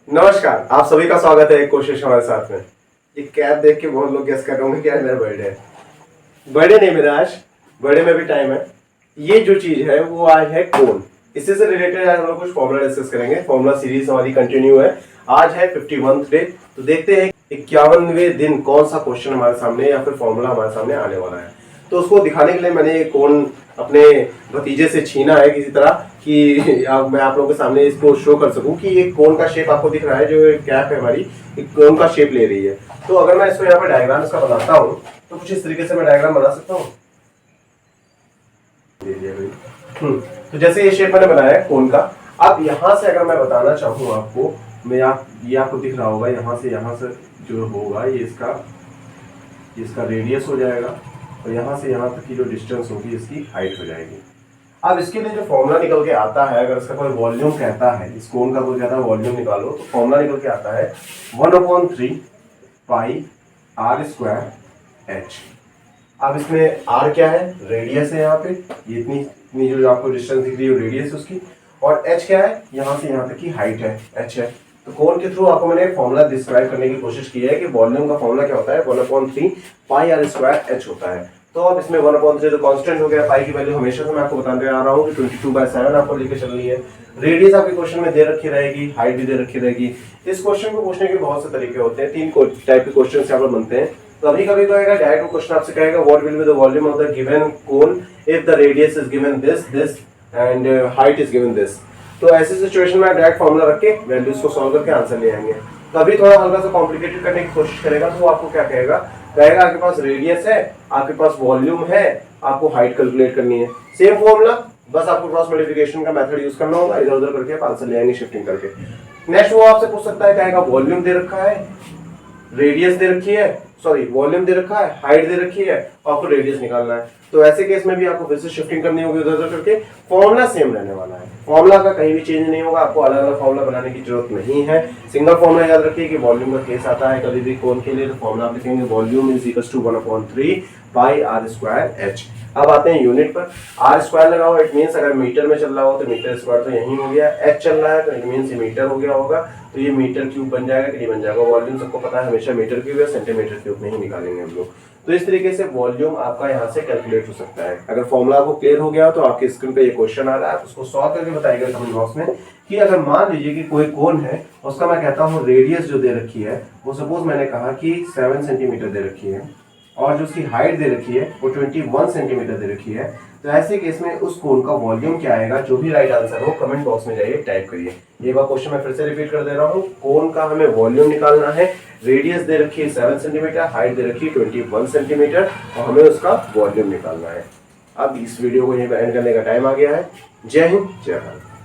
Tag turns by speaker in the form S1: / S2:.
S1: नमस्कार, आप सभी का स्वागत है एक कोशिश हमारे साथ में। ये कैप देख के बहुत लोग गेस कर रहे होंगे कि आज मेरा बर्थडे है। बर्थडे नहीं मेरा आज, बर्थडे में भी टाइम है। ये जो चीज है वो आज है कोन। इससे से रिलेटेड आज हम लोग कुछ फॉर्मूला डिस्कस करेंगे। फॉर्मूला सीरीज हमारी कंटिन्यू है। आज है 51th डे, तो देखते हैं 51वें दिन कौन सा क्वेश्चन हमारे सामने या फिर फॉर्मूला हमारे सामने आने वाला है। तो उसको दिखाने के लिए मैंने कोन अपने भतीजे से छीना है किसी तरह कि मैं आप लोगों के सामने इसको शो कर सकूं कि ये कोन का शेप आपको दिख रहा है, जो कैप है हमारी एक कोन का शेप ले रही है। तो अगर मैं इसको यहाँ पर डायग्राम इसका बनाता हूँ तो कुछ इस तरीके से मैं डायग्राम बना सकता हूँ। तो जैसे ये शेप मैंने बनाया है कोन का। अब यहाँ से अगर मैं बताना चाहूँ आपको, ये आपको दिख रहा होगा, यहाँ से जो होगा ये इसका रेडियस हो जाएगा और यहाँ से यहाँ तक की जो डिस्टेंस होगी इसकी हाइट हो जाएगी। अब इसके लिए जो फॉर्मूला निकल के आता है, अगर इसका कोई वॉल्यूम कहता है, इस कोन का कोई कहता है वॉल्यूम निकालो, तो फॉर्मूला निकल के आता है 1/3 पाई आर स्क्वायर एच। अब इसमें आर क्या है, रेडियस है यहाँ पे, ये इतनी जो आपको डिस्टेंस दिख रही है रेडियस उसकी, और एच क्या है, यहाँ से यहाँ तक की हाइट है, एच है। तो कोन के थ्रू आपको मैंने फॉर्मूला डिस्क्राइब करने की कोशिश की है कि वॉल्यूम का फॉर्मूला क्या होता है, 1/3 पाई आर स्क्वायर एच होता है। तो अब इसमें 1/3 जो कांस्टेंट हो गया, पाई की वैल्यू हमेशा से मैं आपको बताते आ रहा हूँ कि 22/7 आपको लेके चल रही है। रेडियस आपके क्वेश्चन में दे रखी रहेगी, हाइट भी दे रखी रहेगी। इस क्वेश्चन को पूछने के बहुत से तरीके होते हैं, 3 टाइप के क्वेश्चन यहाँ पर बनते हैं। कभी कभी कहेगा डायरेक्ट क्वेश्चन आपसे कहेगा what will be the volume of the given cone if the radius is given this and height is given this. तो ऐसी सिचुएशन में डायरेक्ट फॉर्मूला रख के वैल्यूज को सॉल्व करके आंसर ले आएंगे। कभी थोड़ा हल्का सा कॉम्प्लिकेटेड करने की कोशिश करेगा तो वो आपको क्या कहेगा आपके पास रेडियस है, आपके पास वॉल्यूम है, आपको हाइट कैलकुलेट करनी है। सेम फॉर्मूला, बस आपको क्रॉस मल्टीप्लिकेशन का मेथड यूज करना होगा, इधर उधर करके आप आंसर ले आएंगे शिफ्टिंग करके। नेक्स्ट वो आपसे पूछ सकता है, कहेगा वॉल्यूम दे रखा है, रेडियस दे रखी है, सॉरी वॉल्यूम दे रखा है, हाइट दे रखी है, आपको रेडियस निकालना है। तो ऐसे केस में भी आपको फिर से शिफ्टिंग करनी होगी इधर उधर करके। फॉर्मूला सेम रहने वाला है, फॉर्मूला का कहीं भी चेंज नहीं होगा, आपको अलग अलग फॉर्मूला बनाने की जरूरत नहीं है। सिंगल फॉर्मूला याद रखिए कि वॉल्यूम का केस आता है कभी भी कोन के लिए, तो फॉर्मूला आप लिखेंगे volume is equal to 1/3 pi R square H. अब आते हैं यूनिट पर। आर स्क्वायर लगा हुआ, इट मींस अगर मीटर में चल रहा हो तो मीटर स्क्वायर तो यही हो गया, एच चल रहा है तो इट मींस ये मीटर हो गया होगा, तो ये मीटर क्यूब बन जाएगा कि नहीं बन जाएगा। वॉल्यूम सबको पता है हमेशा मीटर क्यूब या सेंटीमीटर क्यूब में ही निकालेंगे हम लोग। तो इस तरीके से वॉल्यूम आपका यहाँ से कैलकुलेट हो सकता है। अगर फॉर्मूला आपको क्लियर हो गया तो आपकी स्क्रीन पे ये क्वेश्चन आ रहा है, उसको सॉल्व करके बताइएगा कमेंट बॉक्स में कि अगर मान लीजिए कि कोई कोन है, उसका मैं कहता हूँ रेडियस जो दे रखी है वो सपोज मैंने कहा कि 7 सेंटीमीटर दे रखी है और जो उसकी हाइट दे रखी है वो 21 सेंटीमीटर दे रखी है। तो ऐसे केस में उस कोन का वॉल्यूम क्या आएगा, जो भी राइट आंसर हो कमेंट बॉक्स में जाइए टाइप करिए। ये बार क्वेश्चन मैं फिर से रिपीट कर दे रहा हूँ, कोन का हमें वॉल्यूम निकालना है, रेडियस दे रखी है 7 सेंटीमीटर, हाइट दे रखी है 21 सेंटीमीटर और हमें उसका वॉल्यूम निकालना है। अब इस वीडियो को यहीं पर एंड करने का टाइम आ गया है। जय हिंद, जय भारत।